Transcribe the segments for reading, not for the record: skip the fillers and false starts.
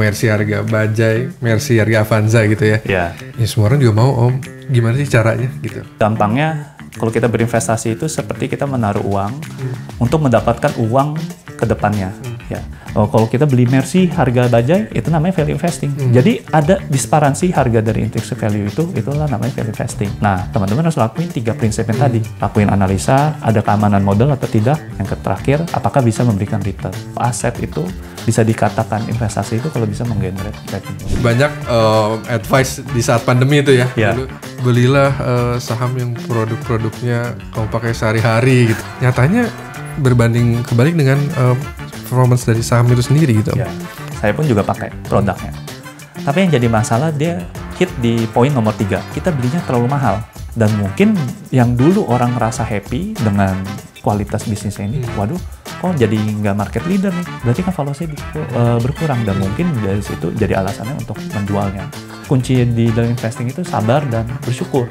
Mercy harga Bajaj, Mercy harga Avanza gitu ya. Ya. Ya semua orang juga mau Om. Gimana sih caranya gitu? Gampangnya kalau kita berinvestasi itu seperti kita menaruh uang untuk mendapatkan uang ke depannya. Ya. Kalau kita beli Mercy harga Bajaj itu namanya value investing. Jadi ada disparansi harga dari intrinsic value itulah namanya value investing. Nah, teman-teman harus lakuin 3 prinsip yang tadi. Lakuin analisa, ada keamanan modal atau tidak. Yang terakhir, apakah bisa memberikan return. Aset itu bisa dikatakan investasi itu kalau bisa menggenerate revenue. Banyak advice di saat pandemi itu ya. Ya. Lalu belilah saham yang produk-produknya kamu pakai sehari-hari gitu. Nyatanya berbanding kebalik dengan performance dari saham itu sendiri gitu. Ya, saya pun juga pakai produknya. Tapi yang jadi masalah dia hit di poin nomor 3. Kita belinya terlalu mahal. Dan mungkin yang dulu orang ngerasa happy dengan kualitas bisnisnya ini, waduh, kok jadi nggak market leader nih? Berarti kan valuasi berkurang dan mungkin dari situ jadi alasannya untuk menjualnya. Kunci di dalam investing itu sabar dan bersyukur.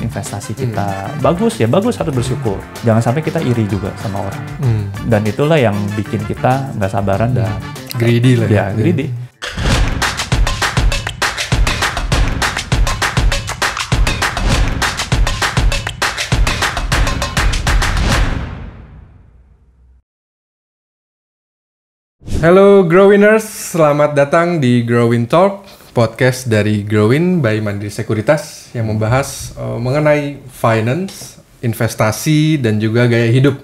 Investasi kita bagus harus bersyukur. Jangan sampai kita iri juga sama orang. Dan itulah yang bikin kita nggak sabaran dan greedy lah ya. Greedy. Halo Growiners, selamat datang di Growin Talk, podcast dari Growin by Mandiri Sekuritas yang membahas mengenai finance, investasi, dan juga gaya hidup.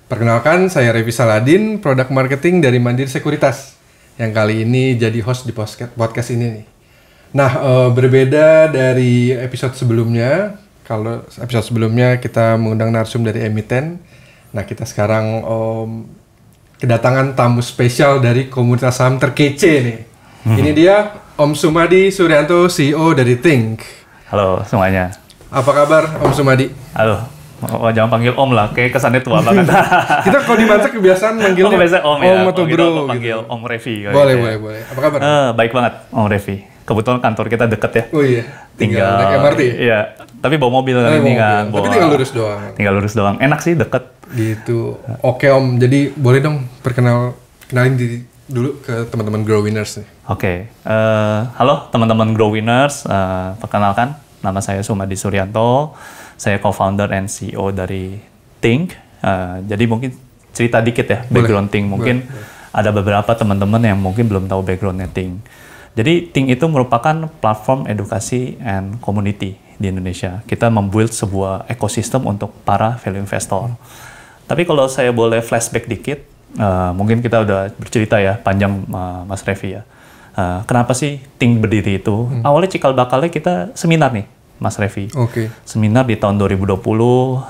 Perkenalkan, saya Revi Saladin, produk marketing dari Mandiri Sekuritas, yang kali ini jadi host di podcast ini nih. Nah, berbeda dari episode sebelumnya, kalau episode sebelumnya kita mengundang narsum dari emiten, nah kita sekarang kedatangan tamu spesial dari komunitas saham terkece nih. Ini dia Om Sumadi Suryanto, CEO dari Think. Halo semuanya. Apa kabar Om Sumadi? Halo. Oh, jangan panggil Om lah, kayak kesannya tua banget. Kita kalau di Mansak kebiasaan manggilnya kebiasaan Om ya. atau Bro. Bro. Panggil Gitu. Om Revi. Boleh. Apa kabar? Baik banget Om Revi. Kebetulan kantor kita deket ya. Oh iya. Tinggal naik MRT. Iya. Tapi bawa mobil kan ini kan. Tapi tinggal lurus doang. Tinggal lurus doang. Enak sih, deket. Gitu. Oke Om, jadi boleh dong kenalin diri dulu ke teman-teman Growiners nih. Oke. Halo teman-teman Growiners. Perkenalkan, nama saya Sumadi Suryanto. Saya co-founder and CEO dari Think. Jadi mungkin cerita dikit ya, background Think. Mungkin ada beberapa teman-teman yang mungkin belum tahu backgroundnya Think. Jadi Think itu merupakan platform edukasi and community di Indonesia. Kita membuild sebuah ekosistem untuk para value investor. Tapi kalau saya boleh flashback dikit, mungkin kita udah bercerita ya, panjang Mas Revi ya. Kenapa sih Think berdiri itu? Awalnya cikal bakalnya kita seminar nih, Mas Revi. Oke. Seminar di tahun 2020,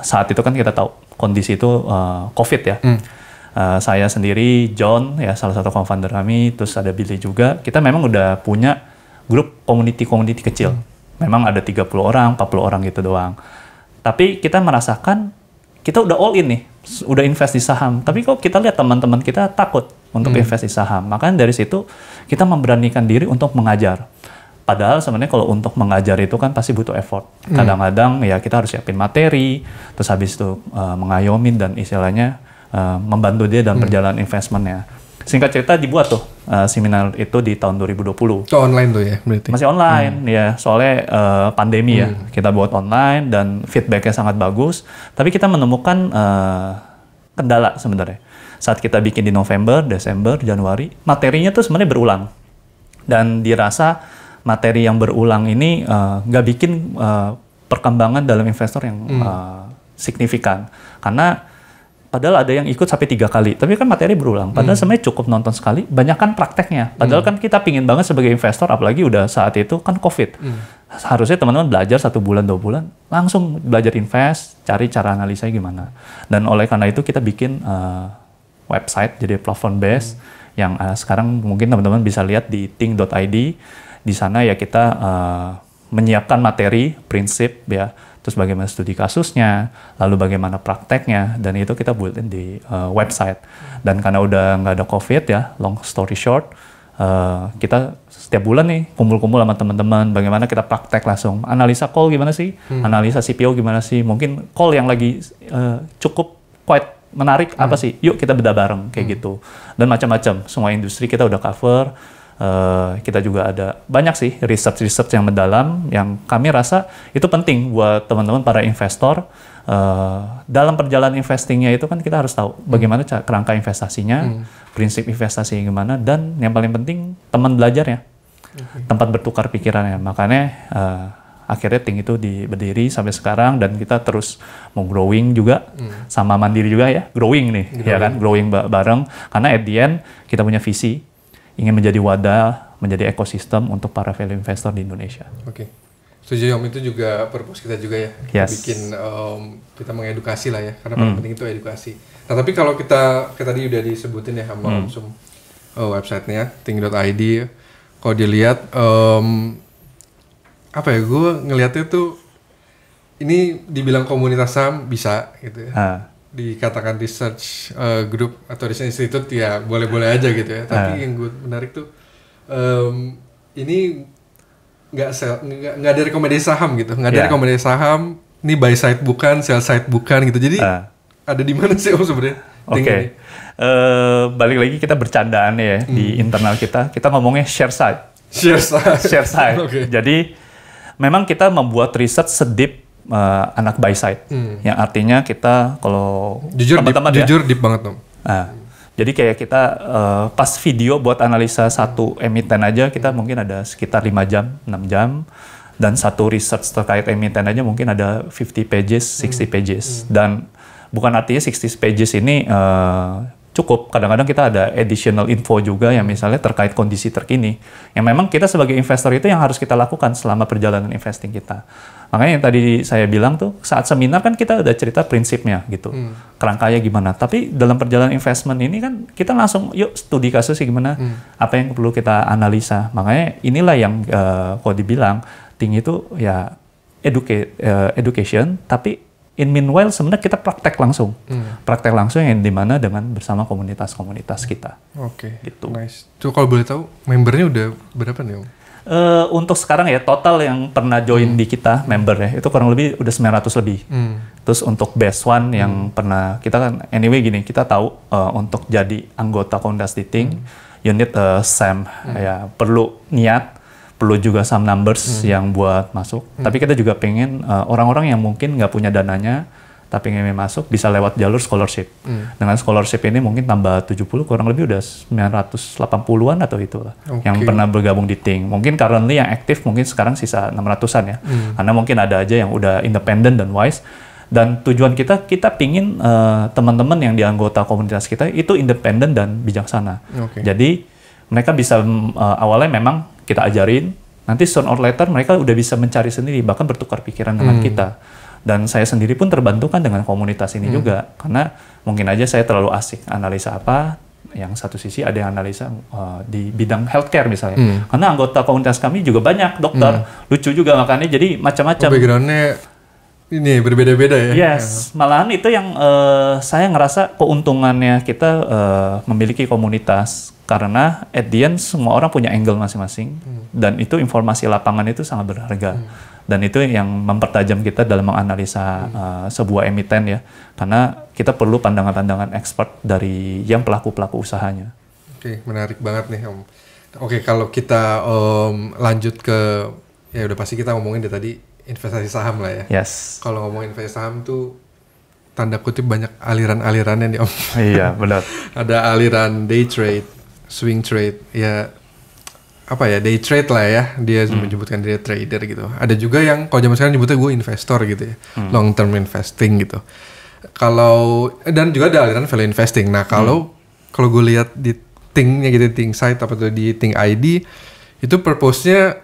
saat itu kan kita tahu kondisi itu COVID ya. Saya sendiri, John, ya salah satu co-founder kami, terus ada Billy juga. Kita memang udah punya grup community kecil. Memang ada 30 orang, 40 orang gitu doang. Tapi kita merasakan, kita udah all in nih, udah invest di saham. Tapi kok kita lihat teman-teman kita takut untuk invest di saham. Makanya dari situ, kita memberanikan diri untuk mengajar. Padahal sebenarnya kalau untuk mengajar itu kan pasti butuh effort. Kadang-kadang ya kita harus siapin materi, terus habis itu mengayomin dan istilahnya membantu dia dalam perjalanan investmentnya. Singkat cerita dibuat tuh seminar itu di tahun 2020. Itu online tuh ya berarti? Masih online ya, soalnya pandemi ya. Kita buat online dan feedbacknya sangat bagus. Tapi kita menemukan kendala sebenarnya. Saat kita bikin di November, Desember, Januari, materinya tuh sebenarnya berulang. Dan dirasa materi yang berulang ini nggak bikin perkembangan dalam investor yang signifikan. Karena padahal ada yang ikut sampai 3 kali, tapi kan materi berulang. Padahal sebenarnya cukup nonton sekali, banyak kan prakteknya. Padahal kan kita pingin banget sebagai investor, apalagi udah saat itu kan COVID. Harusnya teman-teman belajar 1 bulan, 2 bulan, langsung belajar invest, cari cara analisanya gimana. Dan oleh karena itu kita bikin website, jadi platform base, yang sekarang mungkin teman-teman bisa lihat di think.id. Di sana ya kita menyiapkan materi, prinsip ya, terus bagaimana studi kasusnya, lalu bagaimana prakteknya, dan itu kita buildin di website. Dan karena udah nggak ada COVID ya, long story short, kita setiap bulan nih kumpul-kumpul sama teman-teman, bagaimana kita praktek langsung. Analisa call gimana sih? Analisa CPO gimana sih? Mungkin call yang lagi cukup quite menarik apa sih? Yuk kita bedah bareng, kayak gitu. Dan macam-macam, semua industri kita udah cover. Kita juga ada banyak sih research yang mendalam yang kami rasa itu penting buat teman-teman para investor. Dalam perjalanan investingnya itu kan kita harus tahu bagaimana kerangka investasinya, prinsip investasi gimana, dan yang paling penting teman belajarnya, tempat bertukar pikirannya. Makanya akhirnya Ting itu berdiri sampai sekarang dan kita terus mau growing juga sama Mandiri juga ya, growing nih, ya kan, growing bareng. Karena at the end kita punya visi ingin menjadi wadah, menjadi ekosistem untuk para value investor di Indonesia. Oke. Setuju Om, itu juga purpose kita juga ya. Yes. Bikin kita mengedukasi lah ya, karena paling penting itu edukasi. Nah tapi kalau kita tadi udah disebutin ya sama Om Sum websitenya ting.id, kalau dilihat apa ya, gue ngelihatnya tuh ini dibilang komunitas saham bisa gitu ya. Dikatakan research group atau research institute ya boleh-boleh aja gitu ya. Tapi yang gue menarik tuh ini nggak ada rekomendasi saham gitu, nggak ada rekomendasi saham. Ini buy side bukan, sell side bukan gitu. Jadi ada di mana sih Om sebenarnya? Oke. Balik lagi kita bercandaan ya di internal kita ngomongnya share side. Share side. Okay. Jadi memang kita membuat riset sedip anak buy side, yang artinya kita kalau teman-teman jujur deep banget Om. Jadi kayak kita pas video buat analisa satu emiten aja kita mungkin ada sekitar 5 jam, 6 jam, dan satu research terkait emiten aja mungkin ada 50 pages, 60 pages, dan bukan artinya 60 pages ini cukup. Kadang-kadang kita ada additional info juga yang misalnya terkait kondisi terkini, yang memang kita sebagai investor itu yang harus kita lakukan selama perjalanan investing kita. Makanya yang tadi saya bilang tuh, saat seminar kan kita udah cerita prinsipnya gitu, kerangkanya gimana. Tapi dalam perjalanan investment ini kan kita langsung yuk studi kasusnya gimana, apa yang perlu kita analisa. Makanya inilah yang kalau dibilang Ting itu ya education, tapi in meanwhile sebenarnya kita praktek langsung. Praktek langsung yang dimana dengan bersama komunitas-komunitas kita. Oke, gitu. Nice. Tuh kalau boleh tahu membernya udah berapa nih Om? Untuk sekarang ya total yang pernah join di kita member ya itu kurang lebih udah 900 lebih. Terus untuk best one yang pernah kita kan anyway gini, kita tahu untuk jadi anggota komunitas di Ting you need SAM ya, perlu niat, perlu juga some numbers yang buat masuk. Tapi kita juga pengen orang-orang yang mungkin nggak punya dananya tapi ingin masuk bisa lewat jalur scholarship. Dengan scholarship ini mungkin tambah 70, kurang lebih udah 980-an atau itulah yang pernah bergabung di Ting. Mungkin currently yang aktif mungkin sekarang sisa 600-an ya. Karena mungkin ada aja yang udah independent dan wise. Dan tujuan kita pingin teman-teman yang di anggota komunitas kita itu independen dan bijaksana. Jadi mereka bisa awalnya memang kita ajarin, nanti sooner or later mereka udah bisa mencari sendiri, bahkan bertukar pikiran dengan kita. Dan saya sendiri pun terbantu kan dengan komunitas ini juga, karena mungkin aja saya terlalu asik analisa apa, yang satu sisi ada yang analisa di bidang healthcare misalnya, karena anggota komunitas kami juga banyak dokter, lucu juga makanya jadi macam-macam. Backgroundnya ini berbeda-beda ya? Yes, malahan itu yang saya ngerasa keuntungannya kita memiliki komunitas, karena at the end semua orang punya angle masing-masing, dan itu informasi lapangan itu sangat berharga. Dan itu yang mempertajam kita dalam menganalisa sebuah emiten ya. Karena kita perlu pandangan-pandangan expert dari yang pelaku-pelaku usahanya. Oke, menarik banget nih Om. Oke, kalau kita lanjut ke, ya udah pasti kita ngomongin dari tadi investasi saham lah ya. Yes. Kalau ngomongin investasi saham tuh tanda kutip banyak aliran-alirannya nih Om. Iya, benar. Ada aliran day trade, swing trade, ya apa ya, day trade lah ya, dia menyebutkan dia trader gitu. Ada juga yang kalau zaman sekarang nyebutnya gue investor gitu ya, long term investing gitu. Kalau dan juga ada aliran value investing. Nah kalau gue lihat di Ting-nya gitu, Ting site apa tuh di Ting ID itu purpose-nya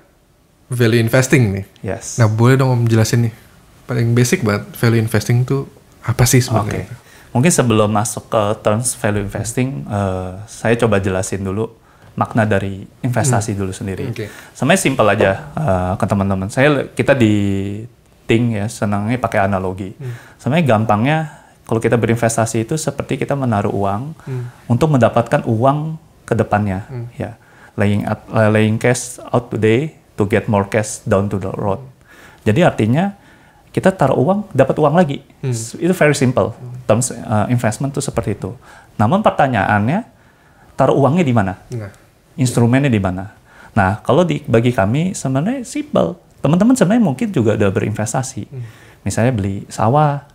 value investing nih. Yes. Nah boleh dong Om jelasin nih, paling basic banget value investing tuh apa sih sebenarnya? Mungkin sebelum masuk ke terms value investing, saya coba jelasin dulu makna dari investasi dulu sendiri. Sebenarnya simple aja ke teman-teman. Kita di Ting ya senangnya pakai analogi. Sebenarnya gampangnya kalau kita berinvestasi itu seperti kita menaruh uang untuk mendapatkan uang ke depannya. Ya, laying cash out today to get more cash down to the road. Jadi artinya kita taruh uang dapat uang lagi. Itu very simple. Terms investment itu seperti itu. Namun pertanyaannya taruh uangnya di mana? instrumennya di mana. Nah, kalau bagi kami sebenarnya simple. Teman-teman sebenarnya mungkin juga udah berinvestasi. Misalnya beli sawah,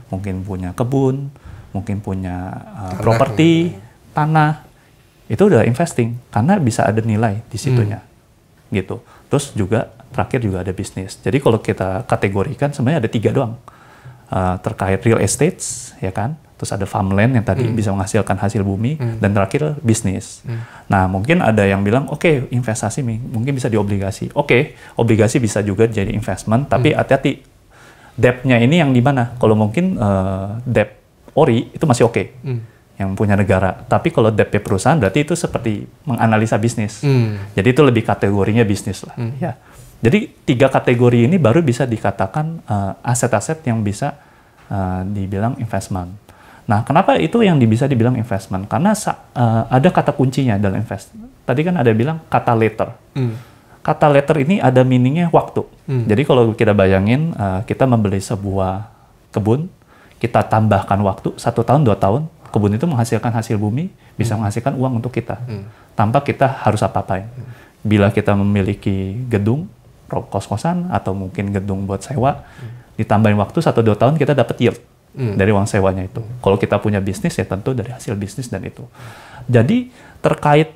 mungkin punya kebun, mungkin punya properti, tanah. Itu udah investing karena bisa ada nilai di situnya. Gitu. Terus juga terakhir juga ada bisnis. Jadi kalau kita kategorikan sebenarnya ada 3 doang. Terkait real estate, ya kan? Terus ada farmland yang tadi bisa menghasilkan hasil bumi, dan terakhir bisnis. Nah, mungkin ada yang bilang, oke, investasi mungkin bisa di obligasi. Oke, obligasi bisa juga jadi investment, tapi hati-hati. Debt-nya ini yang di mana? Kalau mungkin debt ori itu masih oke. Yang punya negara. Tapi kalau debt perusahaan berarti itu seperti menganalisa bisnis. Jadi itu lebih kategorinya bisnis lah. Ya. Jadi 3 kategori ini baru bisa dikatakan aset-aset yang bisa dibilang investment. Nah, kenapa itu yang bisa dibilang investment? Karena ada kata kuncinya dalam investment. Tadi kan ada bilang kata later. Kata later ini ada meaningnya waktu. Jadi kalau kita bayangin kita membeli sebuah kebun, kita tambahkan waktu 1 tahun, 2 tahun, kebun itu menghasilkan hasil bumi, bisa menghasilkan uang untuk kita. Tanpa kita harus apa-apain. Bila kita memiliki gedung, kos-kosan, atau mungkin gedung buat sewa, ditambahin waktu 1-2 tahun, kita dapat yield dari uang sewanya itu. Kalau kita punya bisnis, ya tentu dari hasil bisnis dan itu. Jadi, terkait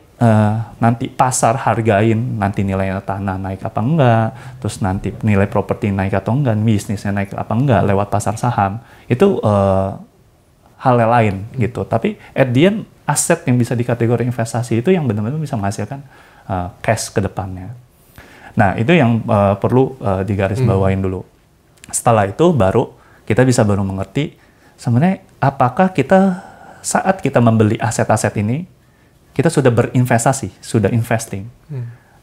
nanti pasar hargain, nanti nilai tanah naik apa enggak, terus nanti nilai properti naik atau enggak, bisnisnya naik apa enggak, lewat pasar saham, itu hal yang lain gitu. Tapi at the end, aset yang bisa dikategori investasi itu yang benar-benar bisa menghasilkan cash ke depannya. Nah, itu yang perlu digarisbawahin dulu. Setelah itu baru kita bisa mengerti sebenarnya apakah kita saat kita membeli aset-aset ini kita sudah berinvestasi, sudah investing.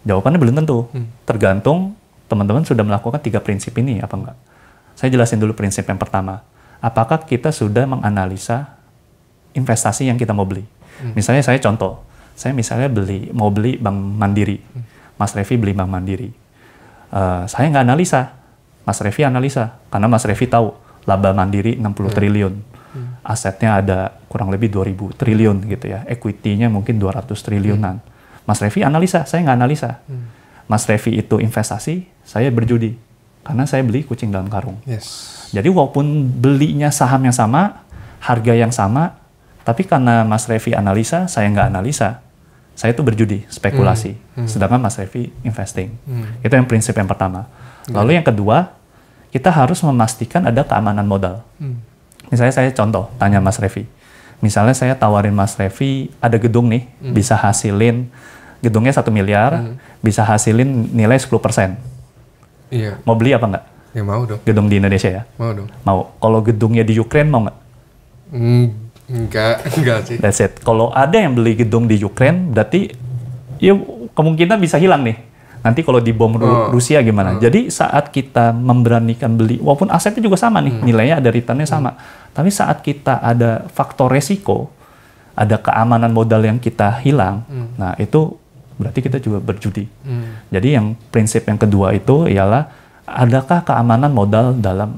Jawabannya belum tentu. Tergantung teman-teman sudah melakukan 3 prinsip ini apa enggak. Saya jelasin dulu prinsip yang pertama. Apakah kita sudah menganalisa investasi yang kita mau beli? Misalnya saya contoh, saya misalnya mau beli Bank Mandiri. Mas Revi beli Bank Mandiri. Saya nggak analisa, Mas Revi analisa. Karena Mas Revi tahu, laba Mandiri 60 triliun. Asetnya ada kurang lebih 2.000 triliun gitu ya. Equity-nya mungkin 200 triliunan. Mas Revi analisa, saya nggak analisa. Mas Revi itu investasi, saya berjudi. Karena saya beli kucing dalam karung. Jadi walaupun belinya saham yang sama, harga yang sama, tapi karena Mas Revi analisa, saya nggak analisa, saya itu berjudi, spekulasi. Sedangkan Mas Revi investing. Itu yang prinsip yang pertama. Lalu yang kedua, kita harus memastikan ada keamanan modal. Misalnya saya contoh, tanya Mas Revi. Misalnya saya tawarin Mas Revi, ada gedung nih, bisa hasilin, gedungnya 1 miliar, bisa hasilin nilai 10%. Iya. Mau beli apa nggak? Ya mau dong. Gedung di Indonesia ya? Mau dong. Mau. Kalau gedungnya di Ukraine mau nggak? Enggak sih. That's it. Kalau ada yang beli gedung di Ukraine, berarti ya kemungkinan bisa hilang nih. Nanti kalau dibom Rusia gimana? Jadi saat kita memberanikan beli, walaupun asetnya juga sama nih, nilainya ada returnnya sama. Tapi saat kita ada faktor resiko, ada keamanan modal yang kita hilang, nah itu berarti kita juga berjudi. Jadi yang prinsip yang kedua itu ialah adakah keamanan modal dalam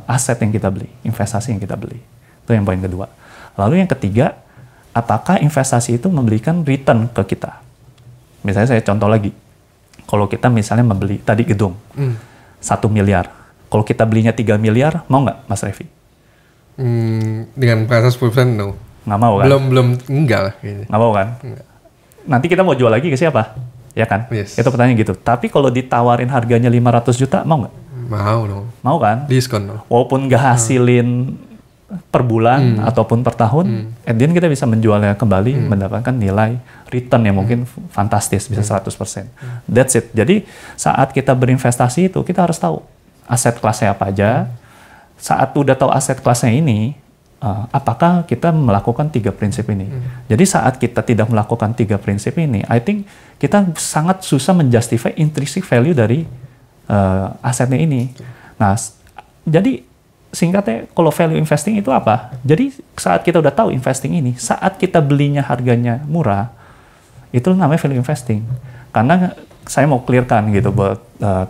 aset yang kita beli, investasi yang kita beli. Itu yang poin kedua. Lalu yang ketiga, apakah investasi itu memberikan return ke kita? Misalnya saya contoh lagi, kalau kita misalnya membeli tadi gedung 1 miliar, kalau kita belinya 3 miliar, mau nggak Mas Revi? Dengan perasaan 10% no. Nggak mau kan? Belum enggak lah. Gitu. Nggak mau kan? Enggak. Nanti kita mau jual lagi ke siapa? Ya kan? Yes. Itu pertanyaan gitu. Tapi kalau ditawarin harganya 500 juta, mau nggak? Mau dong. Mau kan? Diskon dong. Walaupun nggak hasilin per bulan ataupun per tahun, at the end kita bisa menjualnya kembali, mendapatkan nilai return yang mungkin fantastis, bisa 100%. That's it. Jadi saat kita berinvestasi itu, kita harus tahu aset kelasnya apa aja. Saat udah tahu aset kelasnya ini, apakah kita melakukan 3 prinsip ini? Jadi saat kita tidak melakukan 3 prinsip ini, I think kita sangat susah menjustify intrinsic value dari asetnya ini. Nah, jadi singkatnya kalau value investing itu apa? Jadi saat kita udah tahu investing ini, saat kita belinya harganya murah, itu namanya value investing. Karena saya mau clearkan gitu buat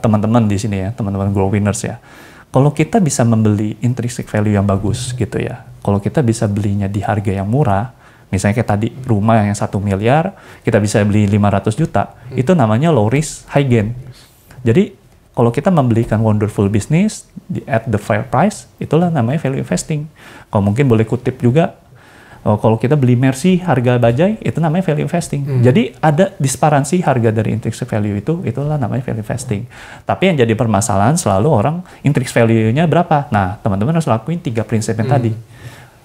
teman-teman di sini ya, teman-teman Grow Winners ya. Kalau kita bisa membeli intrinsic value yang bagus gitu ya, kalau kita bisa belinya di harga yang murah, Misalnya kayak tadi rumah yang 1 miliar, kita bisa beli 500 juta, itu namanya low risk, high gain. Jadi kalau kita membelikan wonderful business at the fair price, itulah namanya value investing. Kalau mungkin boleh kutip juga, kalau kita beli Mercy harga bajai, itu namanya value investing. Jadi ada disparansi harga dari intrinsic value itulah namanya value investing. Tapi yang jadi permasalahan selalu orang intrinsic value-nya berapa? Nah, teman-teman harus lakuin 3 prinsip yang tadi.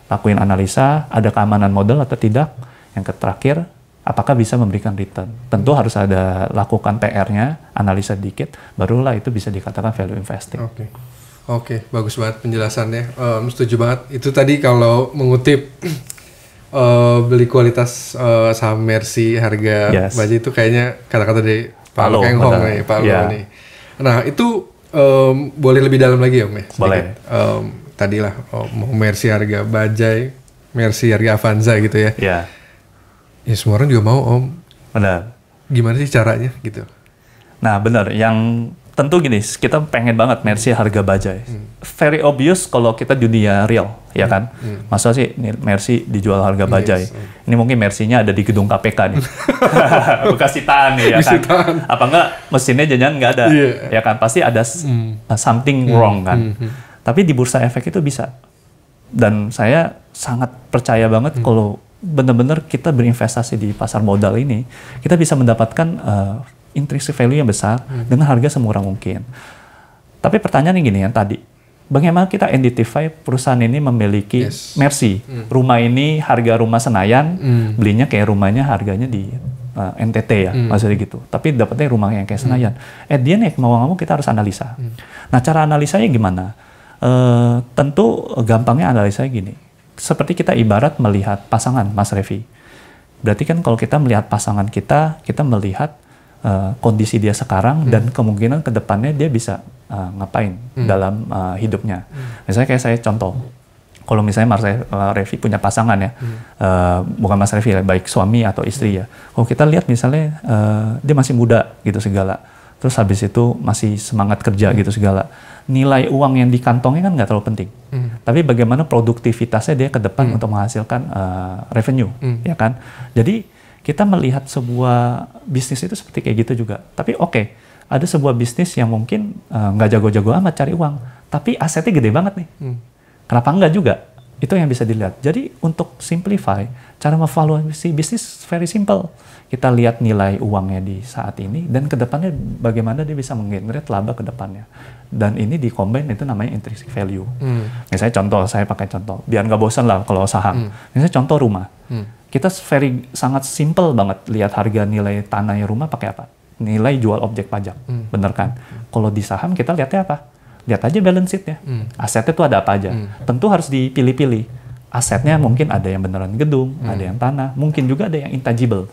Lakuin analisa, ada keamanan modal atau tidak. Yang terakhir, apakah bisa memberikan return. Tentu harus ada lakukan PR-nya, analisa dikit, barulah itu bisa dikatakan value investing. Oke, bagus banget penjelasannya. Setuju banget. Itu tadi kalau mengutip beli kualitas saham Mercy harga bajai itu kayaknya kata-kata dari Pak Keng Hong nih, Pak Lo nih. Nah, itu boleh lebih dalam lagi ya, Om? Boleh. Tadilah mau Mercy harga bajai, Mercy harga Avanza gitu ya. Iya. Ya semua orang juga mau, Om. Benar. Gimana sih caranya gitu? Nah, benar. Yang tentu gini, kita pengen banget Mercy harga bajai. Very obvious kalau kita dunia real, ya kan? Masa sih Mercy dijual harga bajai? Ini mungkin Mercy-nya ada di gedung KPK nih. Bekas sitaan nih, ya kan? Apa enggak mesinnya jangan nggak ada, ya kan? Pasti ada something wrong kan? Tapi di bursa efek itu bisa. Dan saya sangat percaya banget kalau benar-benar kita berinvestasi di pasar modal ini, kita bisa mendapatkan intrinsic value yang besar dengan harga semurah mungkin. Tapi pertanyaannya gini yang tadi, bagaimana kita identify perusahaan ini memiliki Mercy? Rumah ini harga rumah Senayan, belinya kayak rumahnya harganya di NTT ya, maksudnya gitu. Tapi dapatnya rumah yang kayak Senayan. Dia nih mau nggak mau kita harus analisa. Nah, cara analisanya gimana? Tentu gampangnya analisanya gini. Seperti kita ibarat melihat pasangan, Mas Revi. Berarti kan kalau kita melihat pasangan kita melihat kondisi dia sekarang dan kemungkinan ke depannya dia bisa ngapain dalam hidupnya. Misalnya kayak saya contoh, kalau misalnya Mas Revi punya pasangan ya, bukan Mas Revi, baik suami atau istri ya. Kalau kita lihat misalnya dia masih muda gitu segala, terus habis itu masih semangat kerja gitu segala. Nilai uang yang di kantongnya kan nggak terlalu penting. Tapi bagaimana produktivitasnya dia ke depan untuk menghasilkan revenue, ya kan? Jadi kita melihat sebuah bisnis itu seperti kayak gitu juga. Tapi ada sebuah bisnis yang mungkin nggak jago-jago amat cari uang, tapi asetnya gede banget nih. Kenapa enggak juga? Itu yang bisa dilihat. Jadi untuk simplify, cara mengevaluasi bisnis very simple. Kita lihat nilai uangnya di saat ini dan kedepannya bagaimana dia bisa menggenerate laba ke depannya. Dan ini di-combine itu namanya intrinsic value. Misalnya contoh, saya pakai contoh, biar nggak bosan lah kalau saham. Misalnya contoh rumah. Kita sangat simple banget lihat harga nilai tanahnya rumah pakai apa? Nilai jual objek pajak. Bener kan? Kalau di saham kita lihatnya apa? Lihat aja balance sheet-nya. Asetnya tuh ada apa aja. Tentu harus dipilih-pilih. Asetnya mungkin ada yang beneran gedung, ada yang tanah, mungkin juga ada yang intangible.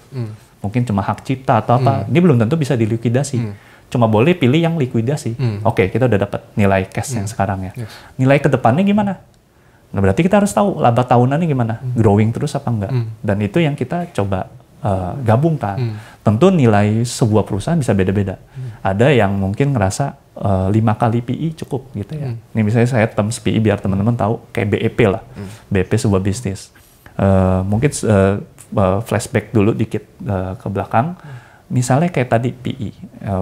Mungkin cuma hak cipta atau apa. Ini belum tentu bisa dilikuidasi. Cuma boleh pilih yang likuidasi. Kita udah dapat nilai cash yang sekarang ya. Nilai ke depannya gimana? Nah, berarti kita harus tahu laba tahunannya gimana. Growing terus apa enggak. Dan itu yang kita coba gabungkan. Tentu nilai sebuah perusahaan bisa beda-beda. Ada yang mungkin ngerasa 5 kali PE cukup gitu ya. Ini misalnya saya terms PE biar teman-teman tahu kayak BEP lah. BEP sebuah bisnis. Mungkin flashback dulu dikit ke belakang. Misalnya kayak tadi PE.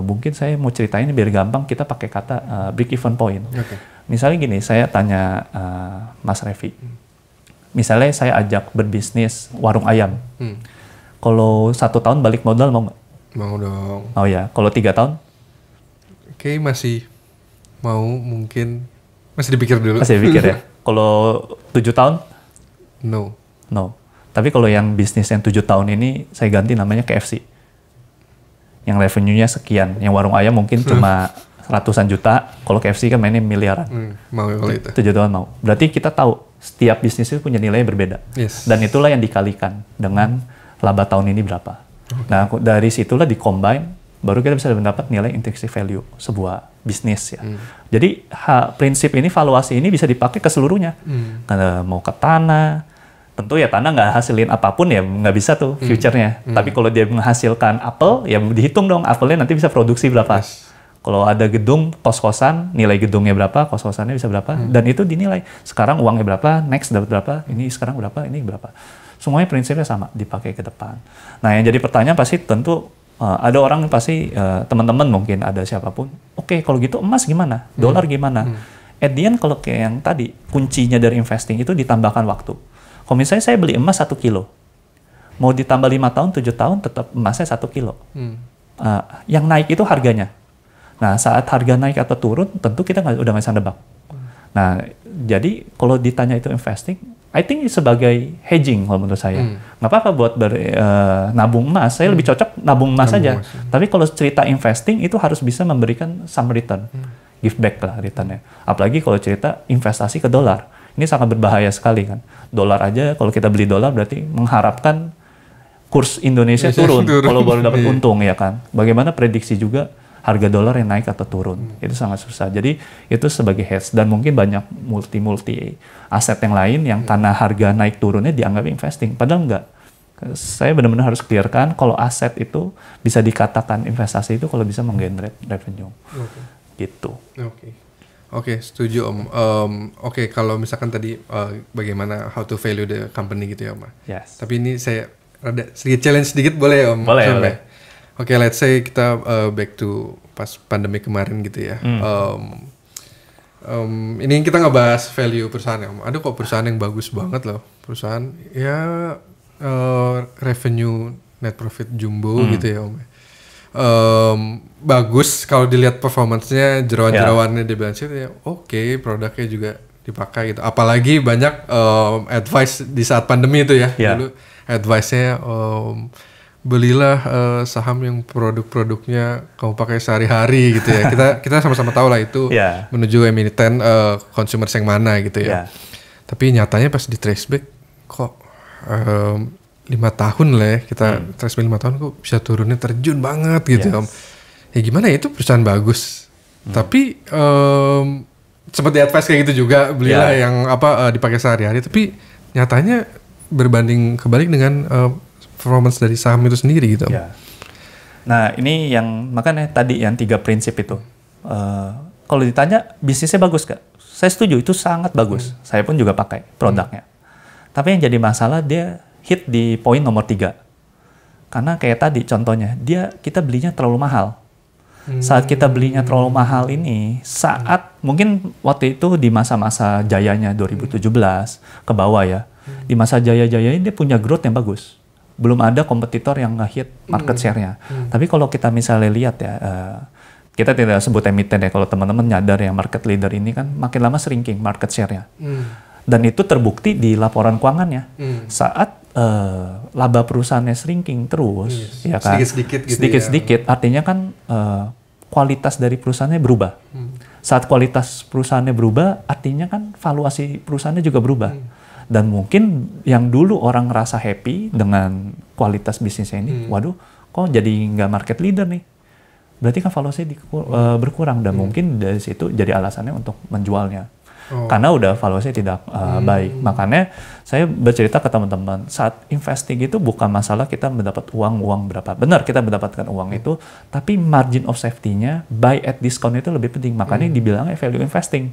Mungkin saya mau ceritain biar gampang kita pakai kata break even point. Misalnya gini, saya tanya Mas Revi. Misalnya saya ajak berbisnis warung ayam. Kalau 1 tahun balik modal mau nggak? Mau dong. Oh ya, kalau 3 tahun? Oke, masih mau mungkin. Masih dipikir dulu. Masih dipikir ya? Kalau 7 tahun? No. Tapi kalau yang bisnis yang 7 tahun ini, saya ganti namanya KFC. Yang revenue-nya sekian. Yang warung ayam mungkin cuma ratusan juta. Kalau KFC kan mainnya miliaran. Mau kalau itu. 7 tahun mau. Berarti kita tahu, setiap bisnis itu punya nilai yang berbeda. Dan itulah yang dikalikan dengan laba tahun ini berapa. Nah, dari situlah di-combine, baru kita bisa mendapat nilai intrinsic value sebuah bisnis ya. Jadi prinsip ini, valuasi ini bisa dipakai ke seluruhnya. Karena mau ke tanah, tentu ya tanah nggak hasilin apapun ya nggak bisa tuh future-nya. Tapi kalau dia menghasilkan apel, ya dihitung dong apelnya nanti bisa produksi berapa. Kalau ada gedung, kos-kosan, nilai gedungnya berapa, kos-kosannya bisa berapa, dan itu dinilai. Sekarang uangnya berapa, next dapat berapa, ini sekarang berapa, ini berapa. Semuanya prinsipnya sama, dipakai ke depan. Nah, yang jadi pertanyaan pasti tentu ada orang pasti teman-teman mungkin ada siapapun. Oke, kalau gitu emas gimana? Dolar gimana? At the end kalau kayak yang tadi kuncinya dari investing itu ditambahkan waktu. Kalau misalnya saya beli emas 1 kilo, mau ditambah 5 tahun, 7 tahun tetap emasnya 1 kilo. Yang naik itu harganya. Nah, saat harga naik atau turun, tentu kita udah nggak bisa nebak. Nah, jadi kalau ditanya itu investing, I think sebagai hedging kalau menurut saya. Nggak apa-apa buat nabung emas. Saya lebih cocok nabung emas saja. Tapi kalau cerita investing itu harus bisa memberikan some return. Give back lah returnnya. Apalagi kalau cerita investasi ke dolar. Ini sangat berbahaya sekali kan. Dolar aja, kalau kita beli dolar berarti mengharapkan kurs Indonesia turun. Kalau baru dapat untung ya kan. Bagaimana prediksi juga harga dolar yang naik atau turun. Itu sangat susah. Jadi itu sebagai hedge. Dan mungkin banyak multi aset yang lain yang karena harga naik turunnya dianggap investing. Padahal enggak. Saya benar-benar harus clearkan kalau aset itu bisa dikatakan investasi itu kalau bisa menggenerate revenue. Gitu. Oke, setuju Om. Oke, kalau misalkan tadi bagaimana how to value the company gitu ya Om. Yes. Tapi ini saya ada sedikit challenge sedikit boleh ya Om? Boleh. Oke, let's say kita back to pas pandemi kemarin gitu ya. Ini kita ngebahas value perusahaan ya Om. Ada kok perusahaan yang bagus banget loh. Perusahaan ya revenue net profit jumbo gitu ya Om. Bagus kalau dilihat performance-nya, jeroan-jeroannya di balance sheet ya oke, produknya juga dipakai gitu. Apalagi banyak advice di saat pandemi itu ya. Dulu advice-nya belilah saham yang produk-produknya kamu pakai sehari-hari gitu ya. Kita sama-sama tahu lah itu menuju emiten consumers yang mana gitu ya. Tapi nyatanya pas di trace back kok 5 tahun lah ya, kita trace back 5 tahun kok bisa turunnya terjun banget gitu Om. Ya gimana ya, itu perusahaan bagus. Tapi seperti advice kayak gitu juga, belilah yang dipakai sehari-hari. Tapi nyatanya berbanding kebalik dengan performance dari saham itu sendiri gitu. Nah ini yang makanya tadi yang 3 prinsip itu. Kalau ditanya bisnisnya bagus gak? Saya setuju itu sangat bagus. Saya pun juga pakai produknya. Tapi yang jadi masalah dia hit di poin nomor 3. Karena kayak tadi contohnya, kita belinya terlalu mahal. Saat kita belinya terlalu mahal ini, mungkin waktu itu di masa-masa jayanya 2017 ke bawah ya. Di masa jaya-jaya ini dia punya growth yang bagus. Belum ada kompetitor yang nge-hit market share-nya. Tapi kalau kita misalnya lihat ya, kita tidak sebut emiten ya, kalau teman-teman nyadar ya market leader ini kan makin lama shrinking market share-nya. Dan itu terbukti di laporan keuangannya. Saat laba perusahaannya shrinking terus, ya kan? Sedikit-sedikit, artinya kan kualitas dari perusahaannya berubah. Saat kualitas perusahaannya berubah, artinya kan valuasi perusahaannya juga berubah. Dan mungkin yang dulu orang ngerasa happy dengan kualitas bisnisnya ini, waduh, kok jadi nggak market leader nih? Berarti kan valuasi berkurang dan mungkin dari situ jadi alasannya untuk menjualnya. Karena udah valuasinya tidak baik. Makanya saya bercerita ke teman-teman, saat investing itu bukan masalah kita mendapat uang berapa. Benar kita mendapatkan uang itu, tapi margin of safety-nya buy at discount itu lebih penting. Makanya dibilangnya value investing.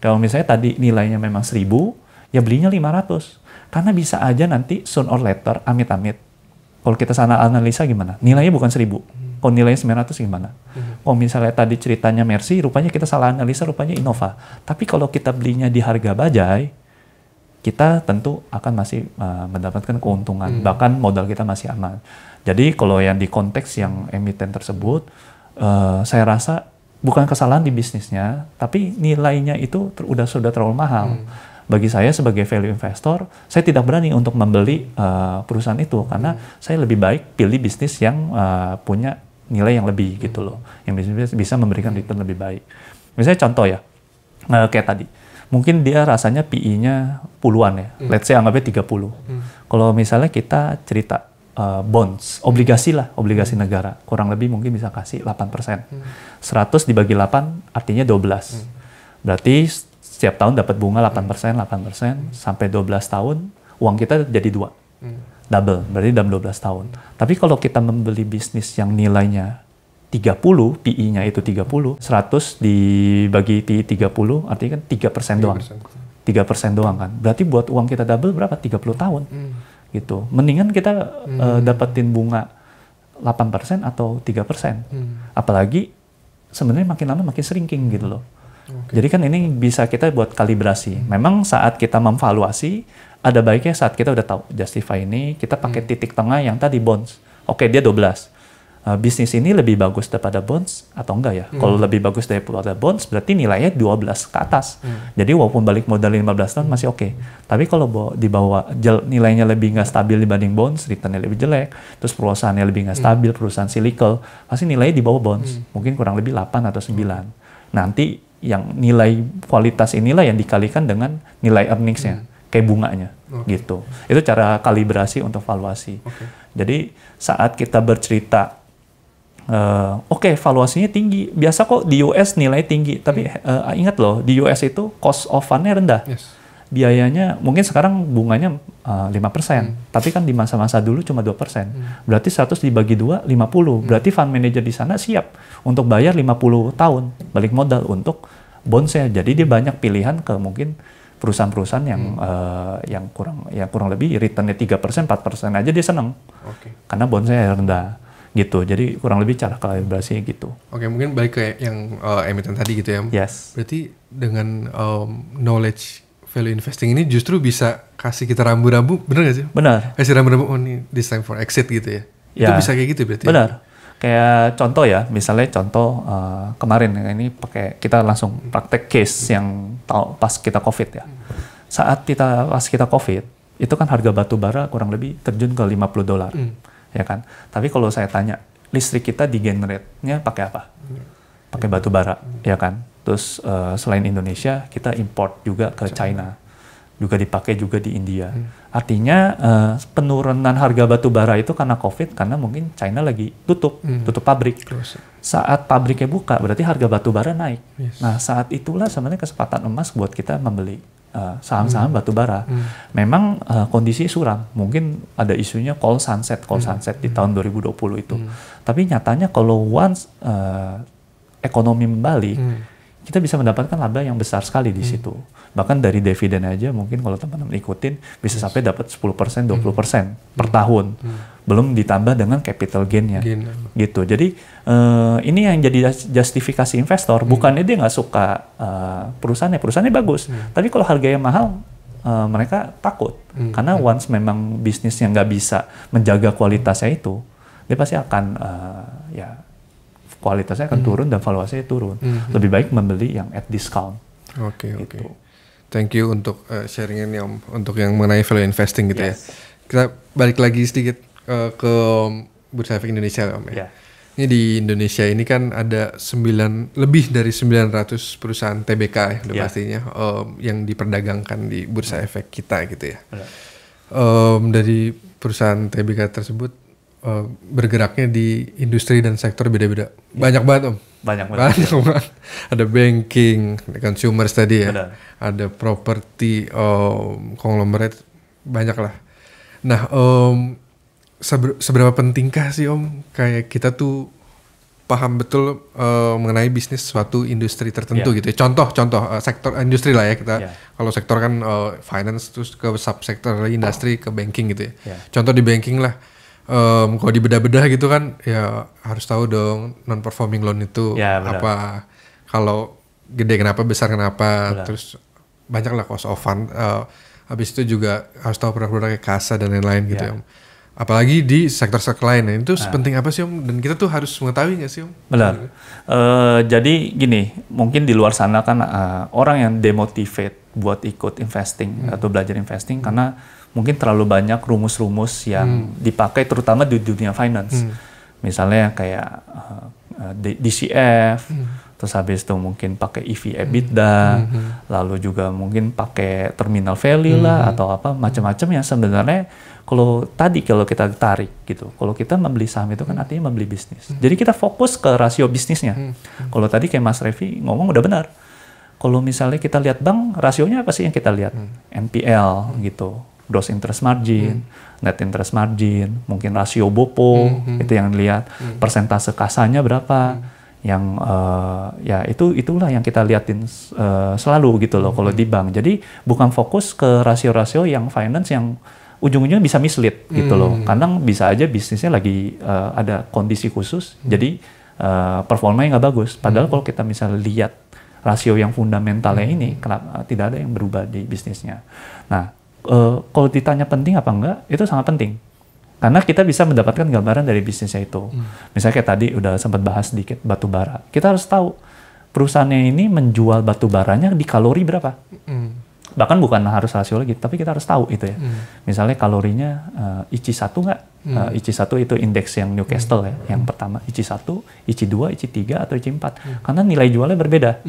Kalau misalnya tadi nilainya memang 1.000, ya belinya 500. Karena bisa aja nanti soon or later, amit-amit. Kalau kita sana analisa gimana? Nilainya bukan 1.000. Kalau nilainya 900 gimana? Kalau misalnya tadi ceritanya Mercy, rupanya kita salah analisa, rupanya Innova. Tapi kalau kita belinya di harga bajai, kita tentu akan masih mendapatkan keuntungan. Bahkan modal kita masih aman. Jadi kalau yang di konteks yang emiten tersebut, saya rasa bukan kesalahan di bisnisnya, tapi nilainya itu sudah terlalu mahal. Bagi saya sebagai value investor, saya tidak berani untuk membeli perusahaan itu karena saya lebih baik pilih bisnis yang punya nilai yang lebih gitu loh, yang bisa memberikan return lebih baik. Misalnya contoh ya, kayak tadi, mungkin dia rasanya PE-nya puluhan ya, let's say anggapnya 30. Kalau misalnya kita cerita bonds, obligasi negara, kurang lebih mungkin bisa kasih 8%. 100 dibagi 8 artinya 12. Berarti setiap tahun dapat bunga 8%, sampai 12 tahun, uang kita jadi 2. Double, berarti dalam 12 tahun. Tapi kalau kita membeli bisnis yang nilainya 30, PE-nya itu 30, 100 dibagi PE 30, artinya kan 3% doang. 3% doang kan. Berarti buat uang kita double berapa? 30 tahun. gitu. Mendingan kita dapetin bunga 8% atau 3%. Apalagi sebenarnya makin lama makin shrinking gitu loh. Jadi kan ini bisa kita buat kalibrasi. Memang saat kita memvaluasi, ada baiknya saat kita udah tahu justify ini, kita pakai titik tengah yang tadi bonds. Oke, dia 12. Bisnis ini lebih bagus daripada bonds atau enggak ya? Kalau lebih bagus daripada bonds, berarti nilainya 12 ke atas. Jadi walaupun balik modal 15 tahun masih oke. Tapi kalau di bawah nilainya lebih nggak stabil dibanding bonds, returnnya lebih jelek, terus perusahaannya lebih nggak stabil, perusahaan cyclical, pasti nilainya di bawah bonds. Mungkin kurang lebih 8 atau 9. Nanti yang nilai kualitas inilah yang dikalikan dengan nilai earnings-nya, kayak bunganya, gitu. Itu cara kalibrasi untuk valuasi. Jadi saat kita bercerita, oke, valuasinya tinggi. Biasa kok di US nilai tinggi, tapi ingat loh, di US itu cost of fund-nya rendah. Biayanya mungkin sekarang bunganya 5%, tapi kan di masa-masa dulu cuma 2%. Berarti 100 dibagi 2, 50. Berarti fund manager di sana siap untuk bayar 50 tahun balik modal untuk bonds-nya. Jadi dia banyak pilihan ke mungkin perusahaan-perusahaan yang kurang lebih return-nya 3%, 4% aja dia seneng. Karena bonds-nya rendah. Gitu, jadi kurang lebih cara kalibrasinya gitu. Oke, mungkin balik ke yang emiten tadi gitu ya. Yes. Berarti dengan knowledge value investing ini justru bisa kasih kita rambu-rambu, bener gak sih? Benar. Kasih rambu-rambu, oh ini this time for exit gitu ya. Itu bisa kayak gitu berarti. Benar. Kayak contoh ya, misalnya contoh kemarin ini kita langsung praktek case yang pas kita COVID ya. Pas kita COVID, itu kan harga batu bara kurang lebih terjun ke $50. Ya kan. Tapi kalau saya tanya, listrik kita di generate-nya pakai apa? Pakai batu bara, ya kan. Terus selain Indonesia, kita import juga ke China. Juga dipakai juga di India. Artinya penurunan harga batu bara itu karena COVID, karena mungkin China lagi tutup pabrik. Saat pabriknya buka, berarti harga batu bara naik. Nah, saat itulah sebenarnya kesempatan emas buat kita membeli saham-saham batu bara. Memang kondisi suram, mungkin ada isunya call sunset di tahun 2020 itu. Tapi nyatanya kalau once ekonomi membalik, kita bisa mendapatkan laba yang besar sekali di situ. Bahkan dari dividen aja mungkin kalau teman-teman ikutin bisa sampai dapat 10%, 20% per tahun. Belum ditambah dengan capital gain-nya. Gitu. Jadi ini yang jadi justifikasi investor. Bukannya dia nggak suka perusahaannya bagus. Tapi kalau harganya mahal, mereka takut. Karena once memang bisnisnya nggak bisa menjaga kualitasnya itu, dia pasti akan kualitasnya akan turun dan valuasinya turun. Lebih baik membeli yang at discount. Oke. Thank you untuk sharingnya Om, untuk yang mengenai value investing gitu ya. Kita balik lagi sedikit ke Bursa Efek Indonesia Om ya. Ini di Indonesia ini kan ada lebih dari 900 perusahaan TBK ya, udah pastinya yang diperdagangkan di Bursa Efek kita gitu ya. Dari perusahaan TBK tersebut bergeraknya di industri dan sektor beda-beda. Banyak banget Om. Banyak banget. Ada banking, consumers tadi ya. Ada properti, konglomerat, banyak lah. Nah, seberapa pentingkah sih Om kayak kita tuh paham betul mengenai bisnis suatu industri tertentu gitu ya. Contoh sektor industri lah ya kita. Kalau sektor kan finance, terus ke subsektor industri ke banking gitu ya. Contoh di banking lah. Kalau dibedah-bedah gitu kan ya harus tahu dong non performing loan itu apa, kalau gede kenapa, besar kenapa, terus banyak lah cost of fund. Habis itu juga harus tahu produk-produknya kasa dan lain-lain gitu ya Om. Apalagi di sektor-sektor lain, itu sepenting apa sih Om? Dan kita tuh harus mengetahui nggak sih Om? Benar. Jadi gini, mungkin di luar sana kan orang yang demotivate buat ikut investing atau belajar investing karena mungkin terlalu banyak rumus-rumus yang dipakai terutama di dunia finance. Misalnya kayak DCF, terus habis itu mungkin pakai EV/EBITDA, lalu juga mungkin pakai terminal value lah atau apa macam-macam yang sebenarnya kalau kita tarik gitu, kalau kita membeli saham itu kan artinya membeli bisnis. Jadi kita fokus ke rasio bisnisnya. Kalau tadi kayak Mas Revi ngomong udah benar. Kalau misalnya kita lihat bank, rasionya apa sih yang kita lihat? NPL gitu. Gross interest margin, net interest margin, mungkin rasio BOPO, itu yang dilihat, persentase kasanya berapa, yang itulah yang kita liatin selalu gitu loh kalau di bank. Jadi bukan fokus ke rasio-rasio yang finance yang ujung-ujungnya bisa mislead gitu loh. Kadang bisa aja bisnisnya lagi ada kondisi khusus, jadi performanya nggak bagus. Padahal kalau kita misalnya lihat rasio yang fundamentalnya ini, kenapa tidak ada yang berubah di bisnisnya. Nah, kalau ditanya penting apa enggak, itu sangat penting. Karena kita bisa mendapatkan gambaran dari bisnisnya itu. Misalnya kayak tadi udah sempat bahas sedikit batu bara. Kita harus tahu perusahaannya ini menjual batu baranya di kalori berapa. Bahkan bukan harus rasio lagi, tapi kita harus tahu itu ya. Misalnya kalorinya IC1 nggak? IC1 itu indeks yang Newcastle ya, yang pertama. IC1, IC2, IC3, atau IC4. Karena nilai jualnya berbeda.